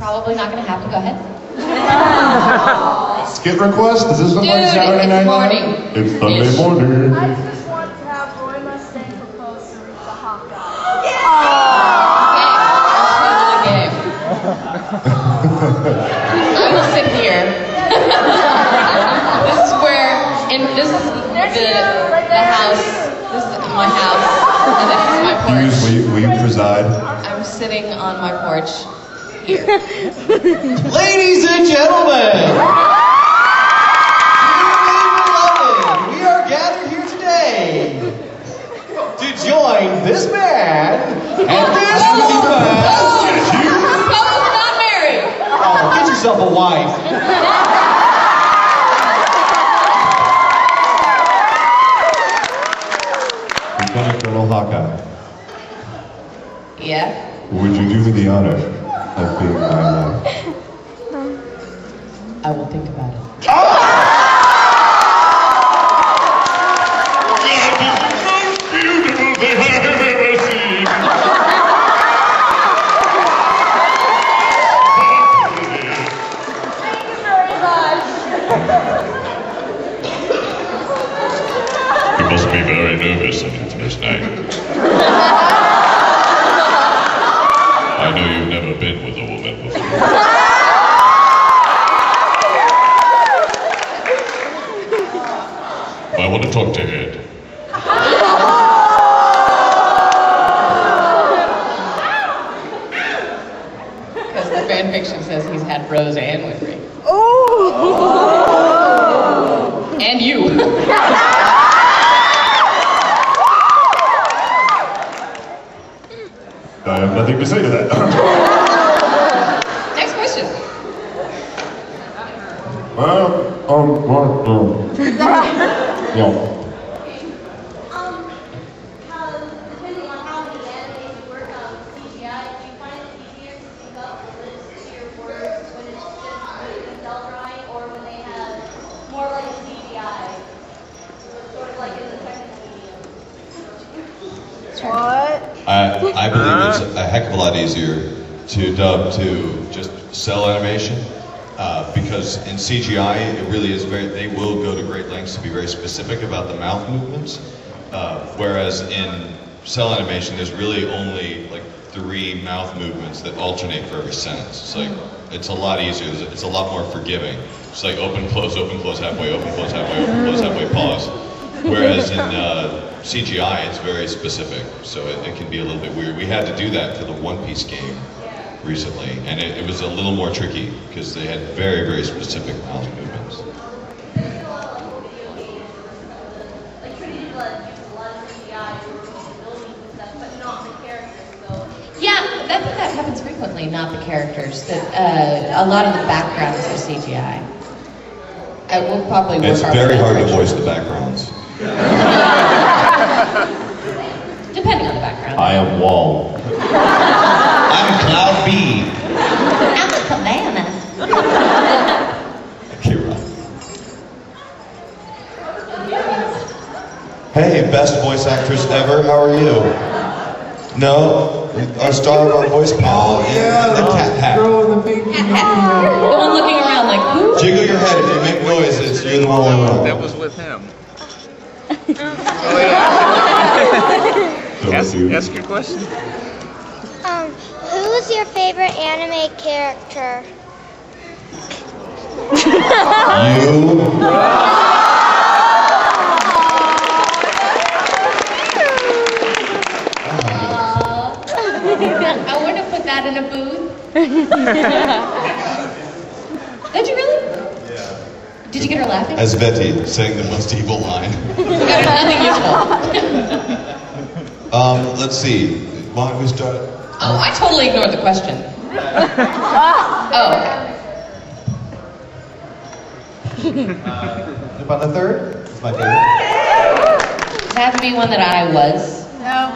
Probably not gonna happen, go ahead. Skit request? Is this the Saturday night? Morning. It's Sunday morning. I just want to have Roy Mustang propose to Rita Hawkeye. Yeah! Okay, I will sit here. This is where, this is the house. This is my house, and this is my porch. Will you preside? I'm sitting on my porch here. Ladies and gentlemen, we are gathered here today to join this man and this woman. Couple's not married. Oh, get yourself a wife. Lieutenant Colonel Hawkeye, Yeah? would you do me the honor of being my wife? I will think about it. You must be very nervous on your first night. I know you've never been with a woman before. I want to talk to Ed. Because the fan fiction says he's had Rose and Winfrey. And you. I have nothing to say to that. Next question. Yeah. Depending on how the animators work on CGI, do you find it easier to sync up the lips to your words when it's just with the cell drawing, or when they have more like CGI, sort of like in the technical medium? What? I believe it's a heck of a lot easier to dub to just cell animation. Because in CGI, it really is they will go to great lengths to be very specific about the mouth movements. Whereas in cell animation, there's really only like 3 mouth movements that alternate for every sentence. It's a lot easier, it's a lot more forgiving. It's like open, close, halfway, open, close, halfway, pause. Whereas in CGI, it's very specific, so it can be a little bit weird. We had to do that for the One Piece game recently, and it was a little more tricky because they had very, very specific mouth movements. Like Trinity Blood uses a lot of CGI for buildings and stuff, but not the characters, so. Yeah, that happens frequently, not the characters. That a lot of the backgrounds are CGI. We'll probably work It's very hard to voice the backgrounds. Depending on the background. I am Wall. I'm Cloud B. I'm a Savannah. Kira. Hey, best voice actress ever, how are you? No? Our star of our voice panel in the cat hat. The one looking around like, who? Jiggle your head if you make noises, you're the only one. That was with him. Ask your question. Who's your favorite anime character? You? I wouldn't put that in a booth. Did you really? Yeah. Did you get her laughing? As Betty saying the most evil line. Got her nothing useful. Let's see. Why don't we start? Oh, I totally ignored the question. Oh, okay. About the third? It's my favorite. Does it have to be one that I was? No.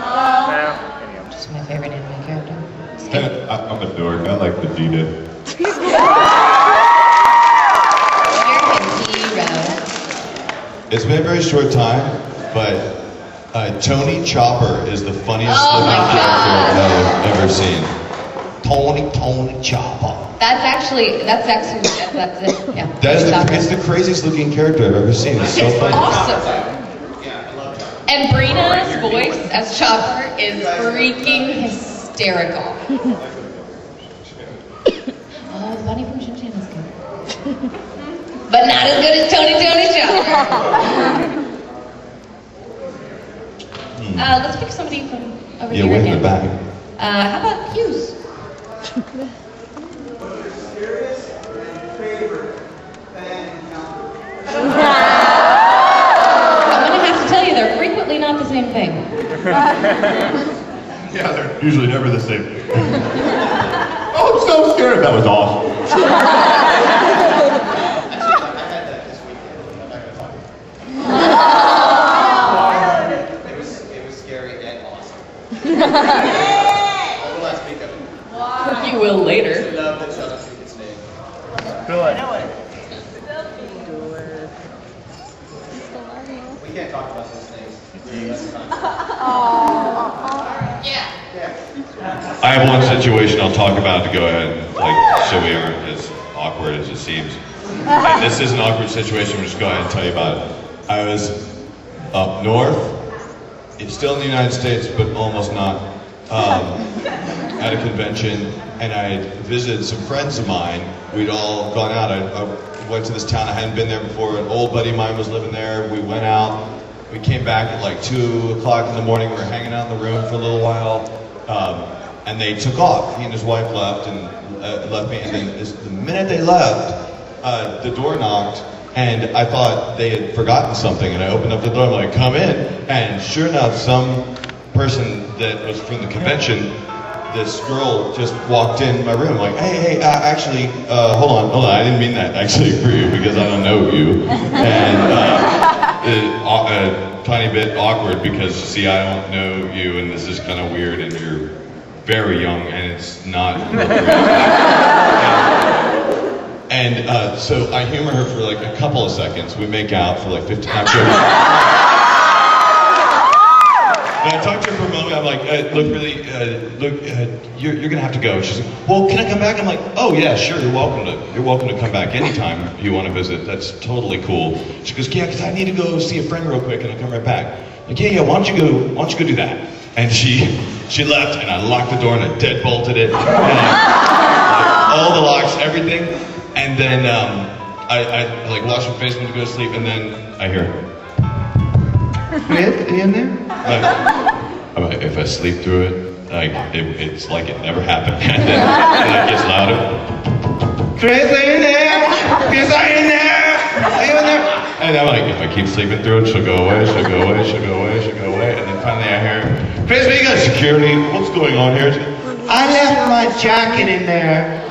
Just my favorite anime character. I'm a dork. I like Vegeta. American hero. It's been a very short time, but Tony Chopper is the funniest Oh living my character God. I've ever seen. Tony Chopper. That's actually, yeah. It's the craziest looking character I've ever seen. It's so It's funny. awesome. And Brina's voice as Chopper is freaking hysterical. Oh, Bunny from Shin Chan is good. But not as good as Tony Chopper. Let's pick somebody from over here. Yeah, way in again. the back. How about Hughes? I'm gonna have to tell you, they're frequently not the same thing. Yeah, they're usually never the same. Oh, I'm so scared. That was awesome. It was scary and awesome. I will not speak of it. You will later. Love that shut up its name. We can't talk about those things. Yeah. I have one situation I'll talk about to go ahead, so we aren't as awkward as it seems. And this is an awkward situation, I'll just go ahead and tell you about it. I was up north, it's still in the United States, but almost not, at a convention, and I had visited some friends of mine. We'd all gone out. I went to this town, I hadn't been there before. An old buddy of mine was living there. We went out. We came back at like 2 o'clock in the morning. We were hanging out in the room for a little while, and they took off. He and his wife left and left me. And then the minute they left, the door knocked, and I thought they had forgotten something. And I opened up the door. I'm like, "Come in!" And sure enough, some person that was from the convention, this girl just walked in my room. Like, "Hey, actually, hold on. I didn't mean that actually for you because I don't know you." And a tiny bit awkward because, see, I don't know you, and this is kind of weird, and you're very young, and it's not appropriate. And so I humor her for like a couple of seconds. We make out for like 15 minutes. And I talked to her for a moment. I'm like, you're gonna have to go. She's like, "Well, can I come back?" I'm like, "Oh yeah, sure. You're welcome to come back anytime you want to visit. That's totally cool." She goes, "Yeah, because I need to go see a friend real quick, and I'll come right back." I'm like, yeah. Why don't you go do that? And she left, and I locked the door, and I deadbolted it, and all the locks, everything. And then I like wash my face when to go to sleep, and then I hear, "Chris, are you in there?" I'm like, if I sleep through it, it's like it never happened. And then it gets louder. "Chris, are you in there? Chris, are you in there? Are you in there?" And I'm like, if I keep sleeping through it, she'll go away, she'll go away, she'll go away, she'll go away. And then finally I hear, "Chris, where you got security? What's going on here?" "I left my jacket in there."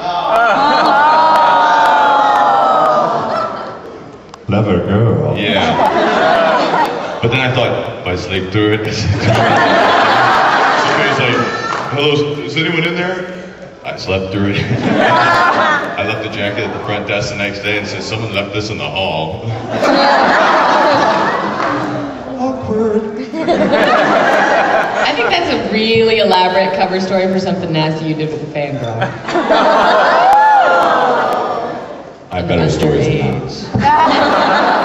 Clever girl. Yeah. But then I thought, if I sleep through it, somebody's like, "Hello, is anyone in there?" I slept through it. I left the jacket at the front desk the next day and said, "Someone left this in the hall." Awkward. I think that's a really elaborate cover story for something nasty you did with a fangirl. I have better stories than that.